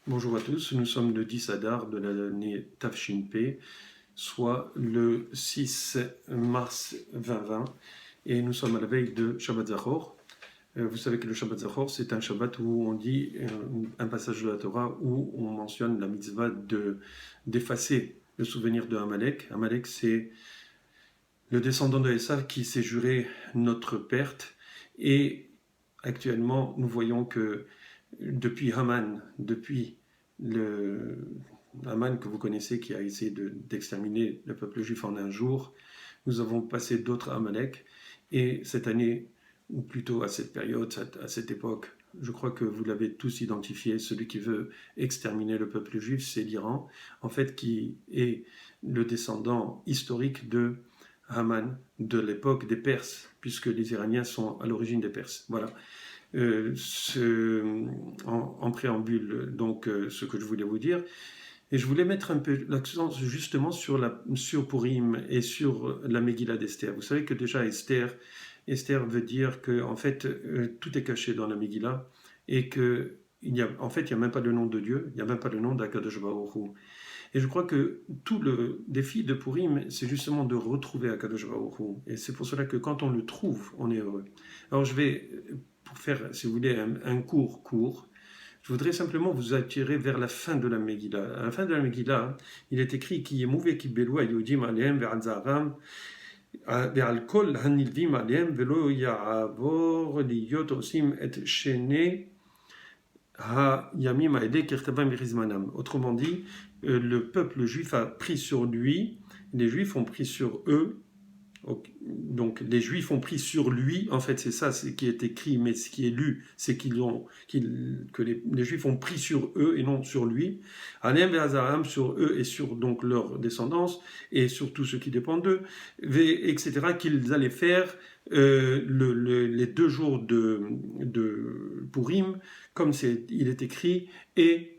Bonjour à tous, nous sommes le 10 Adar de l'année Tafshin-P, soit le 6 mars 2020, et nous sommes à la veille de Shabbat Zachor. Vous savez que le Shabbat Zachor, c'est un Shabbat où on dit un passage de la Torah où on mentionne la mitzvah d'effacer le souvenir de Amalek. Amalek, c'est le descendant de Esav qui s'est juré notre perte, et actuellement, nous voyons que depuis Haman, depuis Haman que vous connaissez, qui a essayé d'exterminer le peuple juif en un jour, nous avons passé d'autres Amalek, et cette année, ou plutôt à cette période, à cette époque, je crois que vous l'avez tous identifié, celui qui veut exterminer le peuple juif, c'est l'Iran, en fait, qui est le descendant historique de Haman, de l'époque des Perses, puisque les Iraniens sont à l'origine des Perses. Voilà. En préambule, donc, ce que je voulais vous dire. Et je voulais mettre un peu l'accent justement sur Purim et sur la Megillah d'Esther. Vous savez que déjà Esther veut dire que en fait tout est caché dans la Megillah et que il n'y a même pas le nom de Dieu, il n'y a même pas le nom d'Akadosh Baruch Hu. Et je crois que tout le défi de Purim, c'est justement de retrouver Akadosh Baruch Hu. Et c'est pour cela que quand on le trouve, on est heureux. Alors je vais, pour faire, si vous voulez, un court, je voudrais simplement vous attirer vers la fin de la Megillah. À la fin de la Megillah, il est écrit qui est mauvais qui belou ayodim alem ve'al zaram ve'al kol hanilvim alem ve'lo ya'avor liyot osim et shene ha-yamim ha'edeh kirtavam mirizmanam. Autrement dit, le peuple juif a pris sur lui, les juifs ont pris sur eux. Donc les Juifs ont pris sur lui, en fait c'est ça qui est écrit, mais ce qui est lu, c'est que les Juifs ont pris sur eux et non sur lui, Alem ve'azaram, sur eux et sur donc leur descendance, et sur tous ceux qui dépendent d'eux, etc., qu'ils allaient faire les 2 jours de Purim, comme il est écrit, et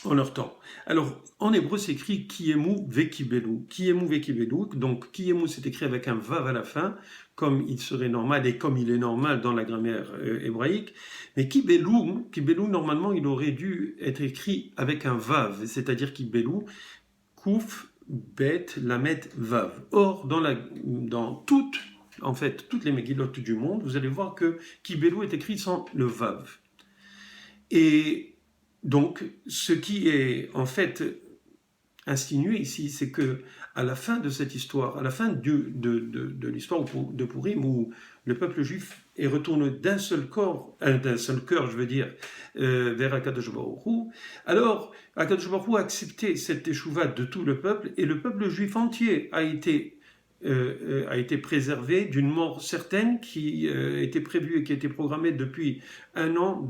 en leur temps. Alors, en hébreu, c'est écrit Kiemu vekibelu. Kiemu vekibelu. Donc, Kiemu, c'est écrit avec un vav à la fin, comme il serait normal et comme il est normal dans la grammaire hébraïque. Mais Kibelu, normalement, il aurait dû être écrit avec un vav, c'est-à-dire Kibelu, Kouf, Bet, Lamet, Vav. Or, dans toutes les Megillotes du monde, vous allez voir que Kibelu est écrit sans le vav. Et donc, ce qui est en fait insinué ici, c'est que à la fin de cette histoire, à la fin de l'histoire de Purim, où le peuple juif est retourné d'un seul cœur, vers Akadosh Baruch Hu, alors Akadosh Baruch Hu a accepté cette échouva de tout le peuple, et le peuple juif entier a été préservé d'une mort certaine qui était prévue et qui était programmée depuis un an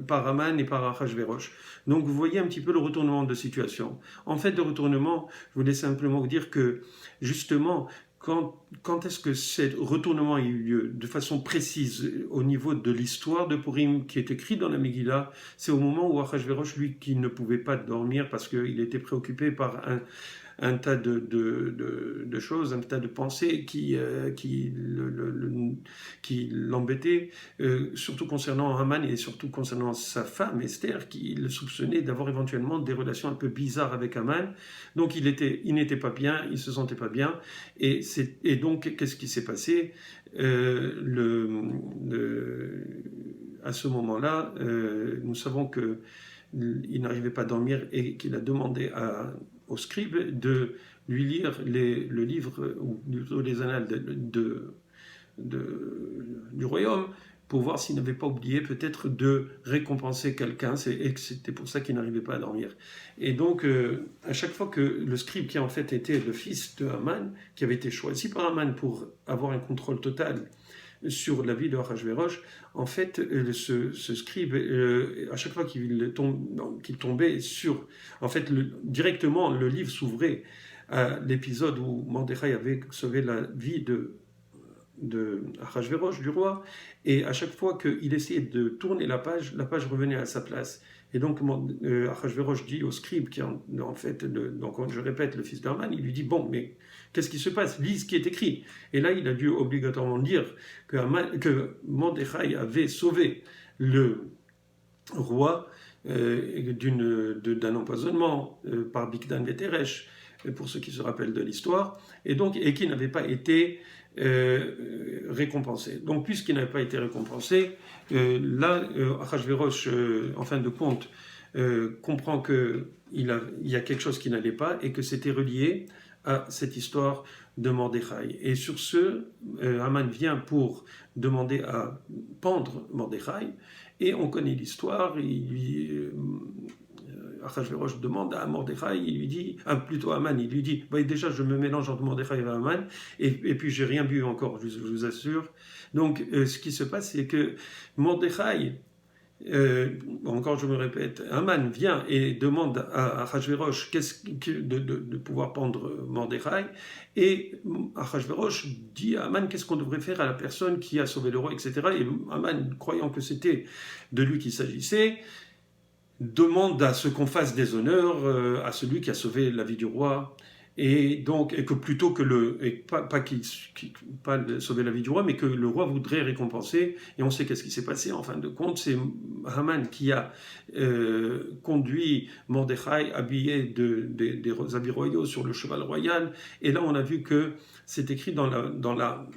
par Haman et par Achashverosh. Donc vous voyez un petit peu le retournement de situation. En fait, le retournement, je voulais simplement vous dire que justement, quand est-ce que ce retournement a eu lieu de façon précise au niveau de l'histoire de Purim qui est écrit dans la Megillah, c'est au moment où Achashverosh, lui, qui ne pouvait pas dormir parce qu'il était préoccupé par un tas de choses, un tas de pensées qui l'embêtaient, surtout concernant Haman et surtout concernant sa femme Esther, qui le soupçonnait d'avoir éventuellement des relations un peu bizarres avec Haman. Donc il n'était pas bien, il se sentait pas bien, et donc qu'est-ce qui s'est passé? À ce moment-là, nous savons que il n'arrivait pas à dormir et qu'il a demandé au scribe de lui lire le livre ou les annales du royaume pour voir s'il n'avait pas oublié peut-être de récompenser quelqu'un, et que c'était pour ça qu'il n'arrivait pas à dormir. Et donc, à chaque fois que le scribe, qui en fait était le fils de Haman, qui avait été choisi par Haman pour avoir un contrôle total sur la vie de Achashverosh, en fait, ce scribe, à chaque fois qu'il tombait sur, en fait, directement, le livre s'ouvrait à l'épisode où Mordechai avait sauvé la vie de Achashverosh, du roi, et à chaque fois qu'il essayait de tourner la page revenait à sa place. Et donc, Achashverosh dit au scribe, qui en fait, donc je répète, le fils d'Haman, il lui dit, bon, mais qu'est-ce qui se passe? Lis ce qui est écrit. Et là, il a dû obligatoirement dire que Mordechai avait sauvé roi d'un empoisonnement par Bigdan Veteresh, pour ceux qui se rappellent de l'histoire, et qui n'avait pas été récompensé. Donc, puisqu'il n'avait pas été récompensé, Achashverosh, en fin de compte, comprend qu'il y a quelque chose qui n'allait pas et que c'était relié à cette histoire de Mordechai. Et sur ce, Haman vient pour demander à pendre Mordechai, et on connaît l'histoire. Achashverosh demande à Mordechai, il lui dit, plutôt à Haman, il lui dit, déjà je me mélange entre Mordechai et Haman, et puis j'ai rien bu encore, je vous assure. Donc ce qui se passe, c'est que Mordechai, encore je me répète, Haman vient et demande à Achashverosh de pouvoir pendre Mordechai, et Achashverosh dit à Haman qu'est-ce qu'on devrait faire à la personne qui a sauvé le roi, etc. Et Haman, croyant que c'était de lui qu'il s'agissait, demande à ce qu'on fasse des honneurs à celui qui a sauvé la vie du roi, et que plutôt que pas sauver la vie du roi, mais que le roi voudrait récompenser. Et on sait qu'est-ce qui s'est passé en fin de compte. C'est Haman qui a conduit Mordechai habillé des habits royaux sur le cheval royal. Et là, on a vu que c'est écrit dans la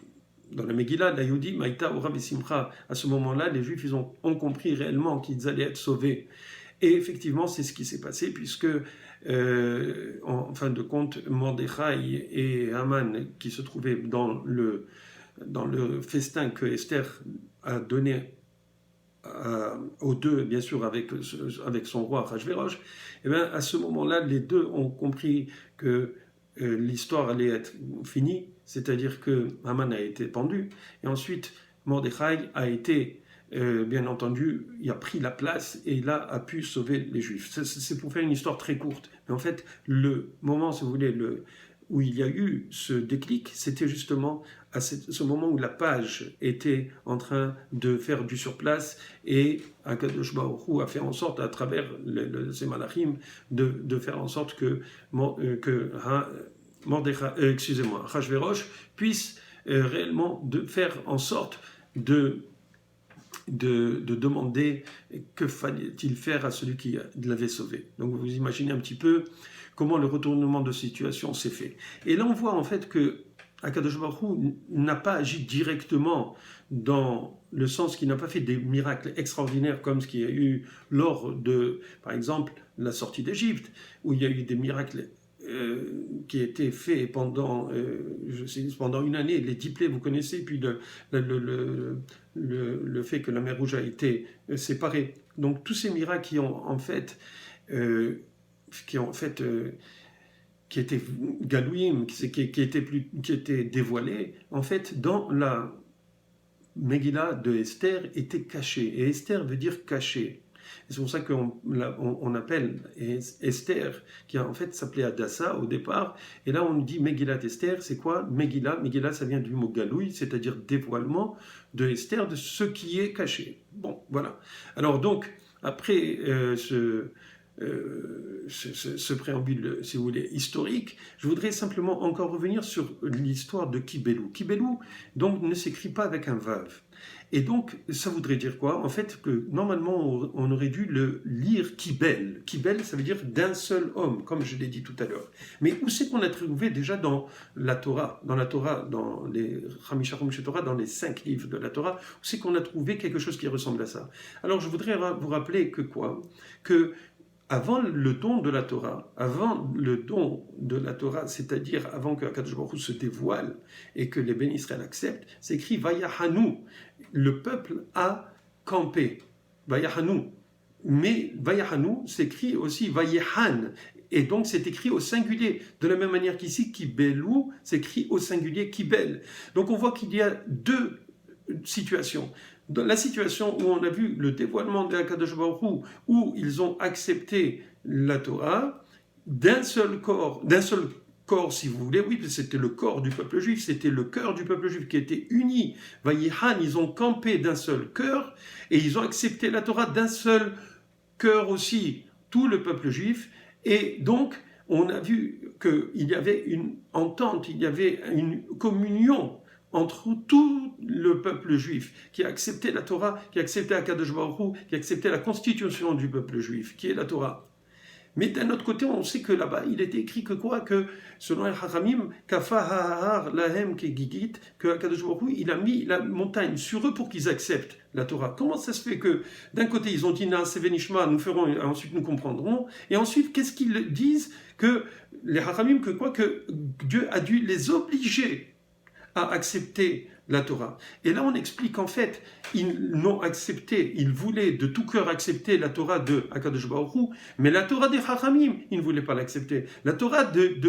Megillah, la Yehudi, Maïta, Ora Besimcha. À ce moment-là, les Juifs ont compris réellement qu'ils allaient être sauvés. Et effectivement, c'est ce qui s'est passé, puisque, en fin de compte, Mordechai et Haman, qui se trouvaient dans le festin que Esther a donné aux deux, bien sûr, avec son roi Achashverosh, et bien, à ce moment-là, les deux ont compris que l'histoire allait être finie, c'est-à-dire que Haman a été pendu, et ensuite, Mordechai a été bien entendu, il a pris la place et là a pu sauver les Juifs. C'est pour faire une histoire très courte. Mais en fait, le moment, si vous voulez, où il y a eu ce déclic, c'était justement à ce moment où la page était en train de faire du surplace, et Akadosh Baruch Hu a fait en sorte, à travers ces malachim, de faire en sorte que Achashverosh puisse réellement faire en sorte de demander que fallait-il faire à celui qui l'avait sauvé. Donc vous imaginez un petit peu comment le retournement de situation s'est fait. Et là on voit en fait que Akadosh Baruch Hu n'a pas agi directement dans le sens qu'il n'a pas fait des miracles extraordinaires comme ce qu'il y a eu lors de, par exemple, la sortie d'Égypte, où il y a eu des miracles qui étaient faits pendant une année, les 10 plaies, vous connaissez, puis le fait que la mer Rouge a été séparée. Donc tous ces miracles qui étaient galouim, qui étaient dévoilés, en fait, dans la Megillah de Esther, étaient cachés. Et Esther veut dire caché. C'est pour ça qu'on appelle Esther, qui en fait s'appelait Adassa au départ. Et là, on dit Megillat Esther. C'est quoi Megillah? Megillah, ça vient du mot galouille, c'est-à-dire dévoilement de Esther, de ce qui est caché. Bon, voilà. Alors donc, après ce préambule, si vous voulez, historique, je voudrais simplement encore revenir sur l'histoire de Kibelou. Kibelou, donc, ne s'écrit pas avec un vav. Et donc, ça voudrait dire quoi? En fait, que normalement, on aurait dû le lire Kibel. Kibel, ça veut dire d'un seul homme, comme je l'ai dit tout à l'heure. Mais où c'est qu'on a trouvé déjà dans la Torah, dans les Chamisha Chumshei Torah, dans les 5 livres de la Torah, où c'est qu'on a trouvé quelque chose qui ressemble à ça? Alors, je voudrais vous rappeler que quoi? Que avant le don de la Torah, c'est-à-dire avant que Akadosh Baruch Hu se dévoile et que les bénis Israël acceptent, c'est écrit Vayahanu. Le peuple a campé. Vayahanu. Mais Vayahanu s'écrit aussi Vayehan. Et donc c'est écrit au singulier. De la même manière qu'ici, Kibelou s'écrit au singulier Kibel. Donc on voit qu'il y a deux situations. Dans la situation où on a vu le dévoilement de Akadosh Baruch Hu, où ils ont accepté la Torah, d'un seul corps, si vous voulez, oui, c'était le corps du peuple juif, c'était le cœur du peuple juif qui était uni. Vayihan, ils ont campé d'un seul cœur, et ils ont accepté la Torah d'un seul cœur aussi, tout le peuple juif, et donc, on a vu qu'il y avait une entente, il y avait une communion entre tout le peuple juif qui a accepté la Torah, qui a accepté Akadosh Baruch Hu, qui a accepté la constitution du peuple juif, qui est la Torah. Mais d'un autre côté, on sait que là-bas, il est écrit que quoi? Que selon les Hachamim, Kafa Ha'ar Lahem Kegigit, que Akadosh Baruch Hu, il a mis la montagne sur eux pour qu'ils acceptent la Torah. Comment ça se fait que d'un côté, ils ont dit Na Sevenishma, nous ferons, ensuite nous comprendrons, et ensuite, qu'est-ce qu'ils disent? Que les Hachamim, que quoi? Que Dieu a dû les obliger à accepter la Torah. Et là, on explique qu'en fait, ils n'ont accepté, ils voulaient de tout cœur accepter la Torah de Akadosh Baruch Hu, mais la Torah des Chachamim, ils ne voulaient pas l'accepter. La Torah de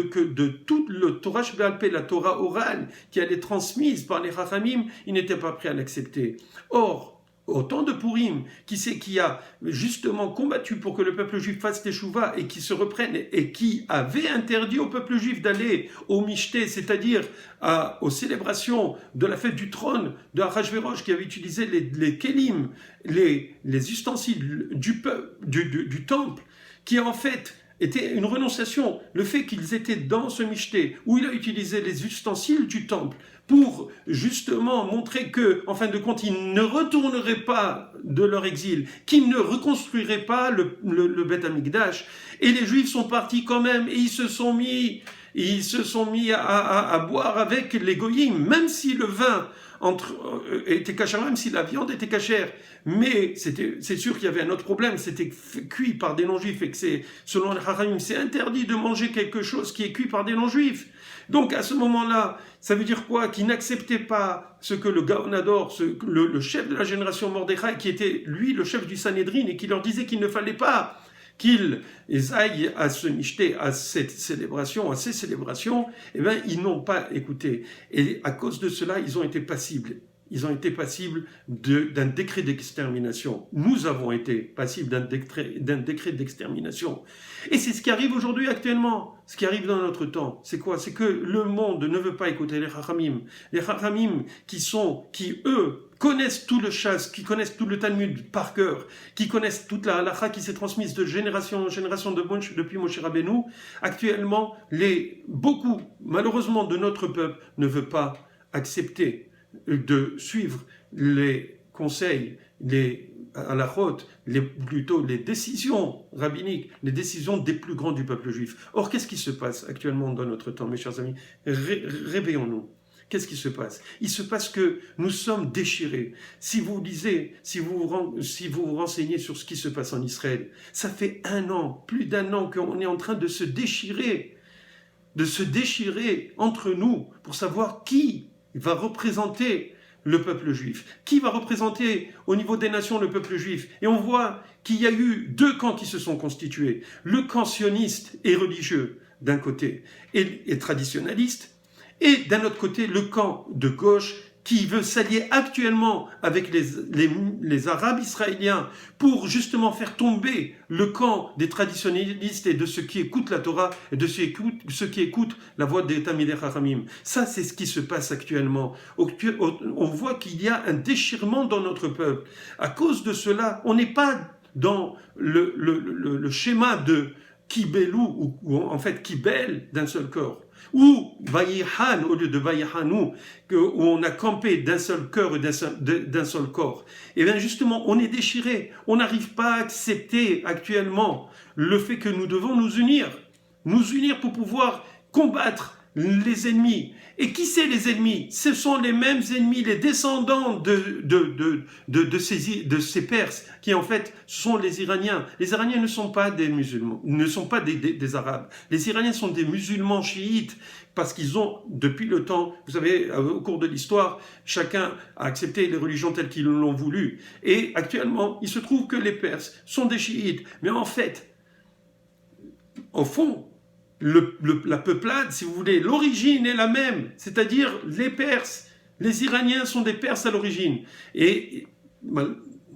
toute le Torah Sheba'al Peh, la Torah orale qui allait être transmise par les Chachamim, ils n'étaient pas prêts à l'accepter. Or, au temps de Purim, qui c'est qui a justement combattu pour que le peuple juif fasse teshuva et qui se reprenne et qui avait interdit au peuple juif d'aller au Mishté, c'est-à-dire aux célébrations de la fête du trône de Achashverosh, qui avait utilisé les kelim, les ustensiles du temple, qui en fait était une renonciation. Le fait qu'ils étaient dans ce Mishté, où il a utilisé les ustensiles du temple, pour justement montrer que, en fin de compte, ils ne retourneraient pas de leur exil, qu'ils ne reconstruiraient pas le Beth Amikdash. Et les Juifs sont partis quand même, et ils se sont mis à boire avec les goyim, même si le vin était cachère, même si la viande était cachère. Mais c'est sûr qu'il y avait un autre problème, c'était cuit par des non-juifs, et que selon les Chachamim, c'est interdit de manger quelque chose qui est cuit par des non-juifs. Donc à ce moment-là, ça veut dire quoi? Qu'ils n'acceptaient pas ce que le Gaon Hador, le chef de la génération Mordechai, qui était lui le chef du Sanhédrin, et qui leur disait qu'il ne fallait pas qu'ils aillent à se micheter à ces célébrations, eh bien, ils n'ont pas écouté. Et à cause de cela, ils ont été passibles. Ils ont été passibles d'un décret d'extermination. Nous avons été passibles d'un décret d'extermination. Et c'est ce qui arrive aujourd'hui actuellement, ce qui arrive dans notre temps. C'est quoi? C'est que le monde ne veut pas écouter les Chachamim. Les Chachamim qui eux, connaissent tout le chasse, qui connaissent tout le Talmud par cœur, qui connaissent toute la halakha qui s'est transmise de génération en génération depuis Moshe Rabbeinu, actuellement, beaucoup, malheureusement, de notre peuple ne veut pas accepter de suivre les conseils, les halachot, plutôt les décisions rabbiniques, les décisions des plus grands du peuple juif. Or, qu'est-ce qui se passe actuellement dans notre temps, mes chers amis? Réveillons-nous. Qu'est-ce qui se passe? Il se passe que nous sommes déchirés. Si vous lisez, si vous vous renseignez sur ce qui se passe en Israël, ça fait 1 an, plus d'1 an qu'on est en train de se déchirer entre nous pour savoir qui va représenter le peuple juif, qui va représenter au niveau des nations le peuple juif. Et on voit qu'il y a eu 2 camps qui se sont constitués. Le camp sioniste et religieux d'un côté et traditionnaliste, et d'un autre côté, le camp de gauche qui veut s'allier actuellement avec les Arabes israéliens pour justement faire tomber le camp des traditionnalistes et de ceux qui écoutent la Torah et de ceux qui écoutent la voix des Talmidei Chachamim. Ça, c'est ce qui se passe actuellement. On voit qu'il y a un déchirement dans notre peuple. À cause de cela, on n'est pas dans le schéma de Kibelou, ou en fait Kibel d'un seul corps. Ou Vayihan au lieu de Vayihanu, où on a campé d'un seul cœur et d'un seul corps. Et bien justement, on est déchiré. On n'arrive pas à accepter actuellement le fait que nous devons nous unir pour pouvoir combattre les ennemis. Et qui c'est les ennemis? Ce sont les mêmes ennemis, les descendants de ces Perses, qui en fait sont les Iraniens. Les Iraniens ne sont pas des musulmans, ne sont pas des Arabes. Les Iraniens sont des musulmans chiites, parce qu'ils ont, depuis le temps, vous savez, au cours de l'histoire, chacun a accepté les religions telles qu'ils l'ont voulu. Et actuellement, il se trouve que les Perses sont des chiites. Mais en fait, au fond, la peuplade, si vous voulez, l'origine est la même, c'est-à-dire les Perses, les Iraniens sont des Perses à l'origine, et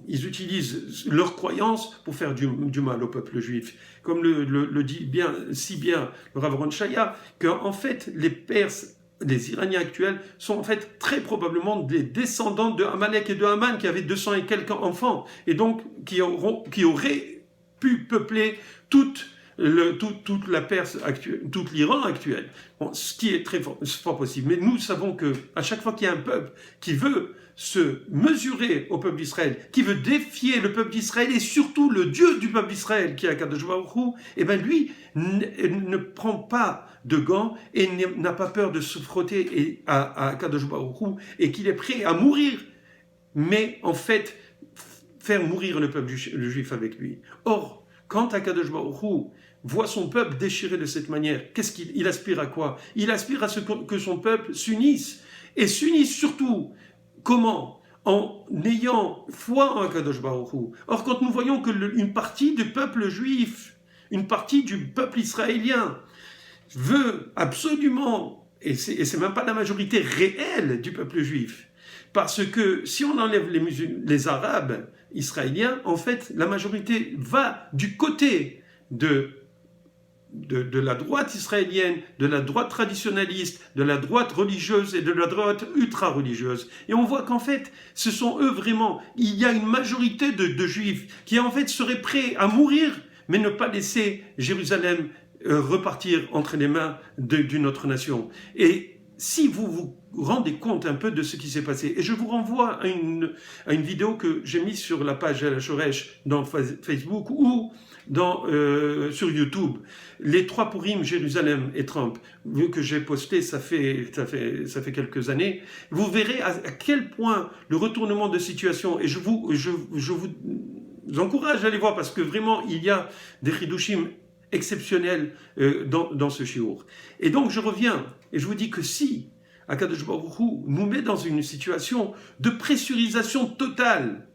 ils utilisent leurs croyances pour faire du mal au peuple juif, comme le dit si bien le Rav Ron Shaya, qu'en fait les Perses, les Iraniens actuels sont en fait très probablement des descendants de Amalek et de Haman qui avaient 200 et quelques enfants, et donc qui auraient pu peupler toute toute la Perse actuelle, tout l'Iran actuel. Bon, ce qui est très fort possible. Mais nous savons que à chaque fois qu'il y a un peuple qui veut se mesurer au peuple d'Israël, qui veut défier le peuple d'Israël et surtout le Dieu du peuple d'Israël, qui est Akadosh Baruch Hu, eh ben lui ne prend pas de gants et n'a pas peur de se frotter à Akadosh Baruch Hu et qu'il est prêt à mourir, mais en fait faire mourir le peuple juif avec lui. Or, quand Akadosh Baruch Hu voit son peuple déchiré de cette manière, qu'est-ce qu'il aspire à quoi? Il aspire à ce que son peuple s'unisse, et s'unisse surtout. Comment? En ayant foi en Akadosh Baruch Hu. Or, quand nous voyons que une partie du peuple juif, une partie du peuple israélien veut absolument, et c'est même pas la majorité réelle du peuple juif, parce que si on enlève les Arabes israéliens, en fait, la majorité va du côté de la droite israélienne, de la droite traditionnaliste, de la droite religieuse et de la droite ultra-religieuse. Et on voit qu'en fait, ce sont eux vraiment, il y a une majorité de juifs qui en fait seraient prêts à mourir, mais ne pas laisser Jérusalem repartir entre les mains d'une autre nation. Et si vous vous rendez compte un peu de ce qui s'est passé, et je vous renvoie à une vidéo que j'ai mise sur la page El Shoresh dans Facebook ou sur YouTube, les 3 Purim, Jérusalem et Trump, vu que j'ai posté, ça fait quelques années, vous verrez à quel point le retournement de situation, et je vous encourage à aller voir parce que vraiment il y a des chidushim exceptionnels dans ce shiur. Et donc je reviens et je vous dis que si Akadosh Baruch Hu nous met dans une situation de pressurisation totale,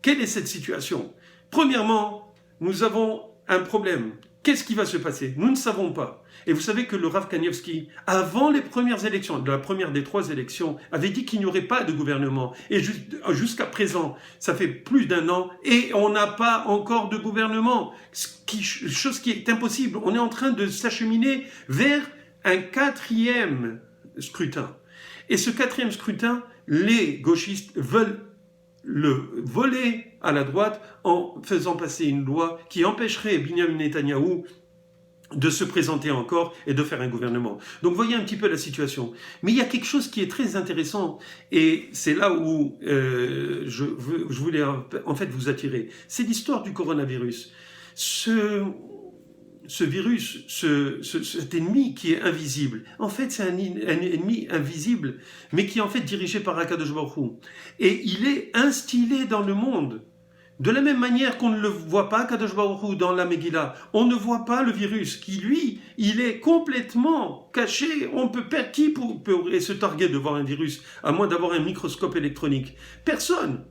quelle est cette situation? Premièrement, nous avons un problème. Qu'est-ce qui va se passer? Nous ne savons pas. Et vous savez que le Rav Kanievski, avant les premières élections, de la première des 3 élections, avait dit qu'il n'y aurait pas de gouvernement. Et jusqu'à présent, ça fait plus d'1 an, et on n'a pas encore de gouvernement. Chose qui est impossible. On est en train de s'acheminer vers un 4e scrutin. Et ce 4e scrutin, les gauchistes veulent le voler à la droite en faisant passer une loi qui empêcherait Benjamin Netanyahou de se présenter encore et de faire un gouvernement. Donc voyez un petit peu la situation. Mais il y a quelque chose qui est très intéressant et c'est là où je voulais en fait vous attirer. C'est l'histoire du coronavirus. Ce virus, cet ennemi qui est invisible, en fait c'est un ennemi invisible, mais qui est en fait dirigé par Akadosh Baruch Hu. Et il est instillé dans le monde. De la même manière qu'on ne le voit pas, Akadosh Baruch Hu, dans la Megillah, on ne voit pas le virus, qui lui, il est complètement caché. Qui pourrait se targuer de voir un virus, à moins d'avoir un microscope électronique? Personne.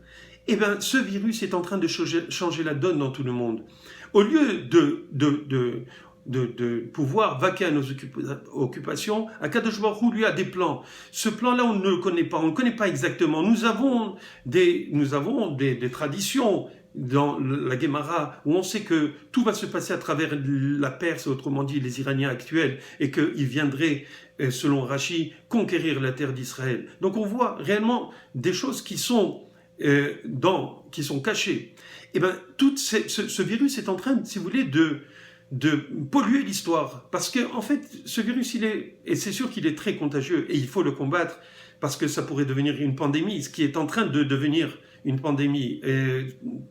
Eh bien, ce virus est en train de changer la donne dans tout le monde. Au lieu de pouvoir vaquer à nos occupations, Akadosh Baruch Hu lui a des plans. Ce plan-là, on ne le connaît pas, on ne le connaît pas exactement. Nous avons des traditions dans la Gemara où on sait que tout va se passer à travers la Perse, autrement dit les Iraniens actuels, et qu'ils viendraient, selon Rashi, conquérir la terre d'Israël. Donc on voit réellement des choses qui sont cachées. Et bien, tout ce virus est en train, si vous voulez, de polluer l'histoire. Parce que, en fait, ce virus, et c'est sûr qu'il est très contagieux, et il faut le combattre, parce que ça pourrait devenir une pandémie, ce qui est en train de devenir une pandémie,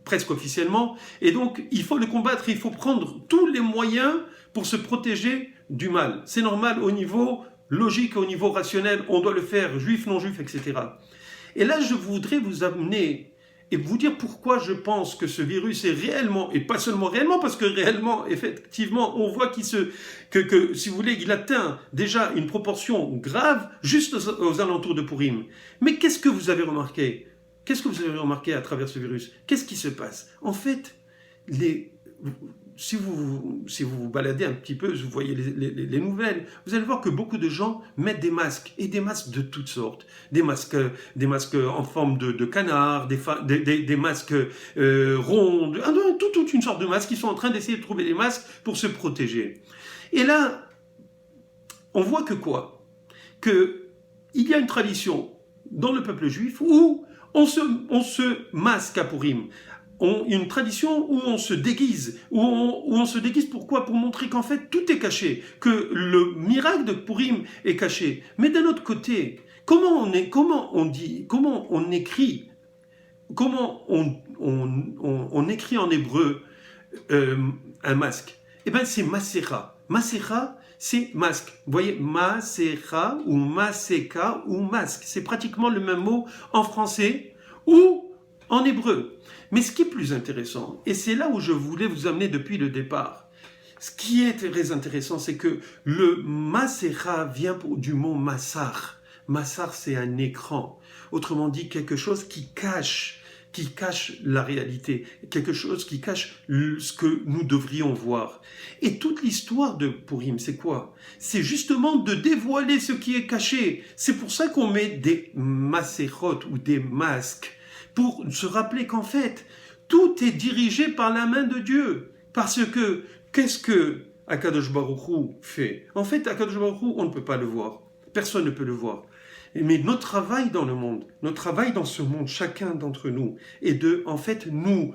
presque officiellement. Et donc, il faut le combattre, il faut prendre tous les moyens pour se protéger du mal. C'est normal au niveau logique, au niveau rationnel, on doit le faire, juif, non juif, etc. Et là, je voudrais vous amener et vous dire pourquoi je pense que ce virus est réellement, et pas seulement réellement, parce que réellement, effectivement, on voit que si vous voulez, il atteint déjà une proportion grave juste aux alentours de Purim. Mais qu'est-ce que vous avez remarqué? Qu'est-ce que vous avez remarqué à travers ce virus? Qu'est-ce qui se passe? En fait, si vous vous baladez un petit peu, vous voyez les nouvelles, vous allez voir que beaucoup de gens mettent des masques, et des masques de toutes sortes. Des masques en forme de canard, des masques ronds, toute une sorte de masques. Ils sont en train d'essayer de trouver des masques pour se protéger. Et là, on voit que quoi? Il y a une tradition dans le peuple juif où on se masque à Purim. une tradition où on se déguise. Où on se déguise pourquoi? Pour montrer qu'en fait tout est caché, que le miracle de Purim est caché. Mais d'un autre côté, comment on écrit en hébreu un masque? Eh bien, c'est Masera. Masera, c'est masque. Vous voyez, Masera ou Maseka ou masque. C'est pratiquement le même mot en français ou en hébreu. Mais ce qui est plus intéressant, et c'est là où je voulais vous amener depuis le départ, ce qui est très intéressant, c'est que le Masera vient du mot Massar. Massar, c'est un écran. Autrement dit, quelque chose qui cache la réalité, quelque chose qui cache ce que nous devrions voir. Et toute l'histoire de Purim, c'est quoi? C'est justement de dévoiler ce qui est caché. C'est pour ça qu'on met des maserot ou des masques, pour se rappeler qu'en fait, tout est dirigé par la main de Dieu. Parce que, qu'est-ce que Akadosh Baruch Hu fait? En fait, Akadosh Baruch Hu, on ne peut pas le voir. Personne ne peut le voir. Mais notre travail dans le monde, notre travail dans ce monde, chacun d'entre nous, est de, en fait, nous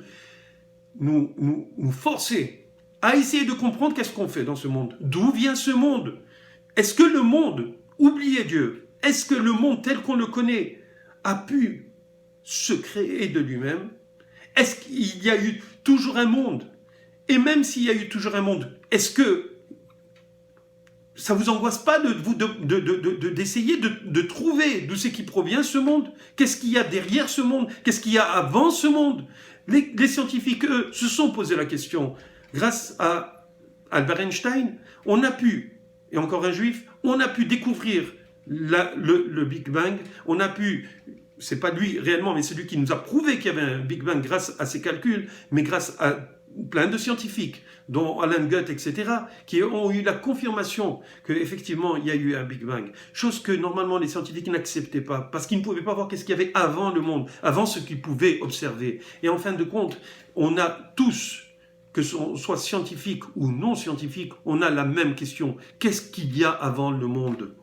forcer à essayer de comprendre qu'est-ce qu'on fait dans ce monde. D'où vient ce monde? Est-ce que le monde oubliait Dieu? Est-ce que le monde tel qu'on le connaît a pu se créer de lui-même? Est-ce qu'il y a eu toujours un monde? Et même s'il y a eu toujours un monde, est-ce que ça vous angoisse pas d'essayer de trouver d'où c'est qui provient ce monde? Qu'est-ce qu'il y a derrière ce monde? Qu'est-ce qu'il y a avant ce monde? Les scientifiques, eux, se sont posé la question. Grâce à Albert Einstein, on a pu, et encore un juif, on a pu découvrir le Big Bang, on a pu, c'est pas lui réellement, mais c'est lui qui nous a prouvé qu'il y avait un Big Bang grâce à ses calculs, mais grâce à plein de scientifiques, dont Alan Guth, etc., qui ont eu la confirmation qu'effectivement il y a eu un Big Bang. Chose que normalement les scientifiques n'acceptaient pas, parce qu'ils ne pouvaient pas voir qu'est-ce qu'il y avait avant le monde, avant ce qu'ils pouvaient observer. Et en fin de compte, on a tous, que ce soit scientifique ou non scientifique, on a la même question. Qu'est-ce qu'il y a avant le monde?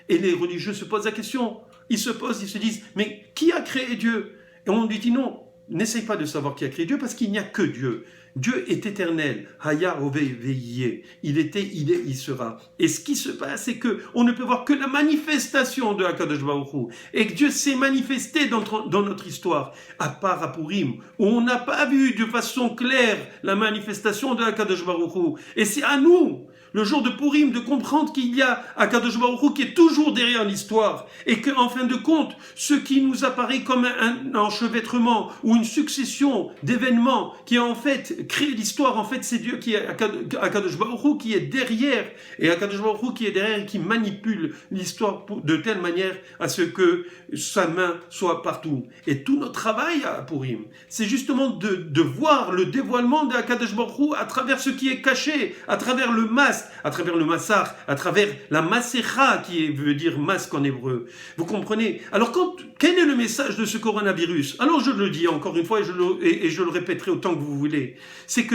Et les religieux se posent la question. Ils se disent, mais qui a créé Dieu? Et on lui dit non, n'essaye pas de savoir qui a créé Dieu, parce qu'il n'y a que Dieu. Dieu est éternel, Haya Oveiye. Il était, il est, il sera. Et ce qui se passe, c'est que on ne peut voir que la manifestation de Hakadosh Baruch Hu. Et que Dieu s'est manifesté dans notre histoire, à part à Purim, où on n'a pas vu de façon claire la manifestation de Hakadosh Baruch Hu. Et c'est à nous, le jour de Purim, de comprendre qu'il y a Hakadosh Baruch Hu qui est toujours derrière l'histoire, et qu'en fin de compte, ce qui nous apparaît comme un enchevêtrement ou une succession d'événements qui a en fait créé l'histoire, en fait c'est Dieu qui est Hakadosh Baruch Hu qui est derrière, et Hakadosh Baruch Hu qui est derrière et qui manipule l'histoire de telle manière à ce que sa main soit partout. Et tout notre travail à Purim, c'est justement de voir le dévoilement de Hakadosh Baruch Hu à travers ce qui est caché, à travers le masque, à travers le massar, à travers la masecha qui veut dire masque en hébreu. Vous comprenez? Alors quel est le message de ce coronavirus? Alors je le dis encore une fois et je le répéterai autant que vous voulez. C'est que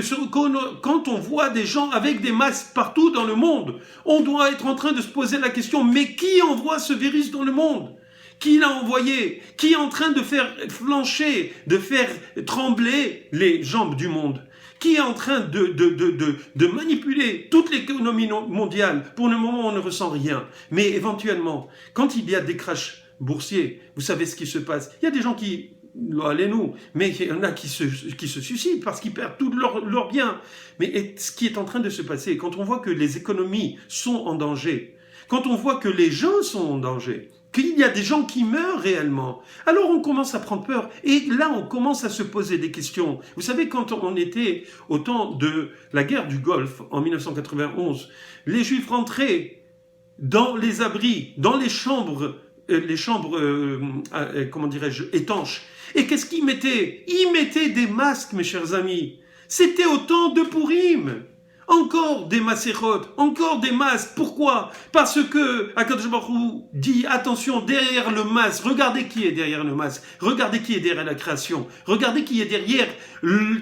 quand on voit des gens avec des masques partout dans le monde, on doit être en train de se poser la question, mais qui envoie ce virus dans le monde? Qui l'a envoyé? Qui est en train de faire flancher, de faire trembler les jambes du monde? Qui est en train de manipuler toute l'économie mondiale? Pour le moment, on ne ressent rien. Mais éventuellement, quand il y a des crashs boursiers, vous savez ce qui se passe. Il y a des gens qui, allez-nous, mais il y en a qui se suicident parce qu'ils perdent tous leurs biens. Mais ce qui est en train de se passer, quand on voit que les économies sont en danger, quand on voit que les gens sont en danger, qu'il y a des gens qui meurent réellement, alors on commence à prendre peur. Et là, on commence à se poser des questions. Vous savez, quand on était au temps de la guerre du Golfe, en 1991, les Juifs rentraient dans les abris, dans les chambres comment dirais-je, étanches. Et qu'est-ce qu'ils mettaient? Ils mettaient des masques, mes chers amis. C'était au temps de Purim. Encore des macérotes, encore des masques. Pourquoi? Parce que Akadosh Baruch Hu dit attention, derrière le masque, regardez qui est derrière le masque, regardez qui est derrière la création, regardez qui est derrière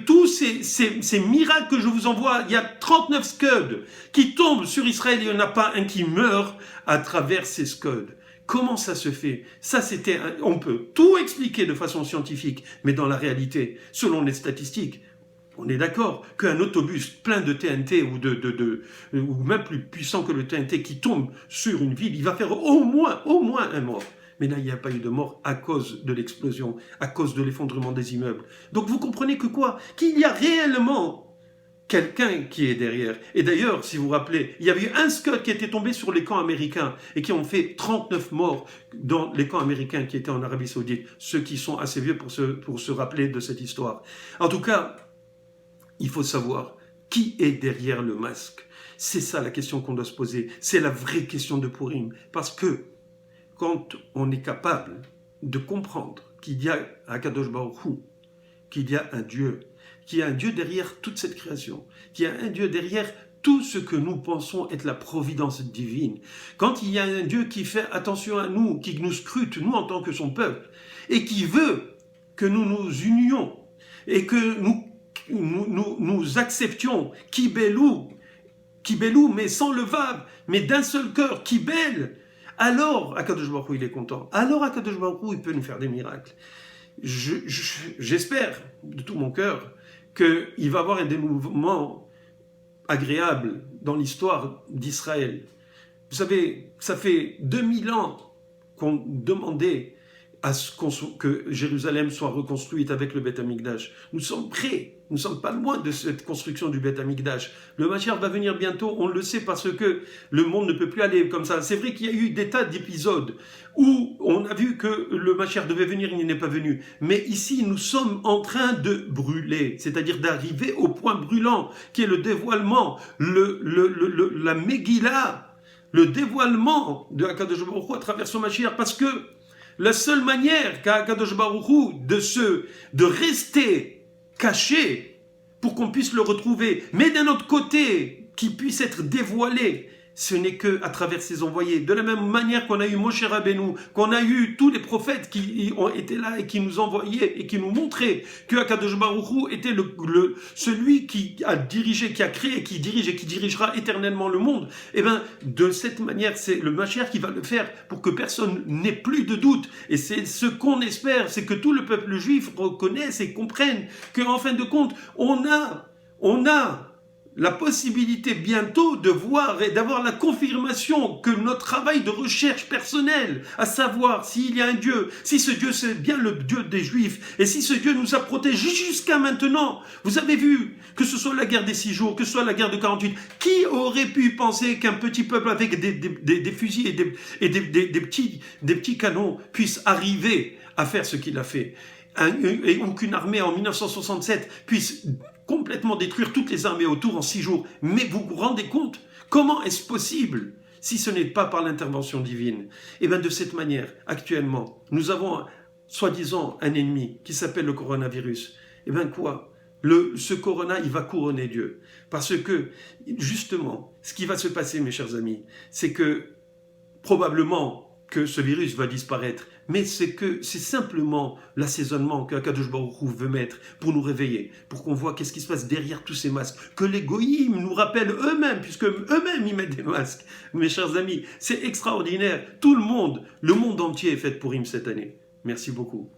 tous ces miracles que je vous envoie. Il y a 39 scuds qui tombent sur Israël et il n'y en a pas un qui meurt à travers ces scuds. Comment ça se fait? Ça, on peut tout expliquer de façon scientifique, mais dans la réalité, selon les statistiques, on est d'accord qu'un autobus plein de TNT ou même plus puissant que le TNT qui tombe sur une ville, il va faire au moins un mort. Mais là, il n'y a pas eu de mort à cause de l'explosion, à cause de l'effondrement des immeubles. Donc vous comprenez que quoi? Qu'il y a réellement quelqu'un qui est derrière. Et d'ailleurs, si vous vous rappelez, il y avait eu un Scud qui était tombé sur les camps américains et qui ont fait 39 morts dans les camps américains qui étaient en Arabie Saoudite. Ceux qui sont assez vieux pour se rappeler de cette histoire. En tout cas, il faut savoir qui est derrière le masque. C'est ça la question qu'on doit se poser. C'est la vraie question de Purim. Parce que quand on est capable de comprendre qu'il y a Akadosh Baruch Hu, qu'il y a un Dieu derrière toute cette création, qu'il y a un Dieu derrière tout ce que nous pensons être la providence divine, quand il y a un Dieu qui fait attention à nous, qui nous scrute, nous en tant que son peuple, et qui veut que nous nous unions, et que nous acceptions Kibelou, mais sans le vav, mais d'un seul cœur, Kibel, alors Akadosh Baruch Hu, il est content. Alors Akadosh Baruch Hu, il peut nous faire des miracles. J'espère de tout mon cœur qu'il va y avoir un dénouement agréable dans l'histoire d'Israël. Vous savez, ça fait 2000 ans qu'on demandait que Jérusalem soit reconstruite avec le Beth Amikdash. Nous sommes prêts, nous ne sommes pas loin de cette construction du Beth Amikdash. Le Mashiach va venir bientôt, on le sait parce que le monde ne peut plus aller comme ça. C'est vrai qu'il y a eu des tas d'épisodes où on a vu que le Mashiach devait venir, il n'est pas venu. Mais ici, nous sommes en train de brûler, c'est-à-dire d'arriver au point brûlant, qui est le dévoilement, la Megillah, le dévoilement de Akadosh Baruch Hu à travers son Mashiach, parce que la seule manière qu'a Akadosh Baruch Hu de rester caché pour qu'on puisse le retrouver, mais d'un autre côté, qu'il puisse être dévoilé, ce n'est que à travers ses envoyés. De la même manière qu'on a eu Moshe Rabbeinu, qu'on a eu tous les prophètes qui ont été là et qui nous envoyaient et qui nous montraient que Akadosh Baruch Hu était celui qui a dirigé, qui a créé, qui dirige et qui dirigera éternellement le monde. Et bien, de cette manière, c'est le Mashiach qui va le faire pour que personne n'ait plus de doute. Et c'est ce qu'on espère, c'est que tout le peuple juif reconnaisse et comprenne qu'en fin de compte, on a la possibilité bientôt de voir et d'avoir la confirmation que notre travail de recherche personnelle, à savoir s'il y a un Dieu, si ce Dieu c'est bien le Dieu des Juifs, et si ce Dieu nous a protégés jusqu'à maintenant. Vous avez vu, que ce soit la guerre des 6 jours, que ce soit la guerre de 48, qui aurait pu penser qu'un petit peuple avec des fusils et des petits canons puisse arriver à faire ce qu'il a fait, ou qu'une armée en 1967 puisse complètement détruire toutes les armées autour en 6 jours. Mais vous vous rendez compte? Comment est-ce possible si ce n'est pas par l'intervention divine? Et bien de cette manière, actuellement, nous avons soi-disant un ennemi qui s'appelle le coronavirus. Et bien quoi? Ce corona, il va couronner Dieu. Parce que, justement, ce qui va se passer, mes chers amis, c'est que probablement que ce virus va disparaître, mais c'est simplement l'assaisonnement que Akadosh Baruch Hu veut mettre pour nous réveiller, pour qu'on voit qu'est-ce qui se passe derrière tous ces masques, que les goïms nous rappellent eux-mêmes, puisque eux-mêmes ils mettent des masques. Mes chers amis, c'est extraordinaire. Le monde entier est fait pour Purim cette année. Merci beaucoup.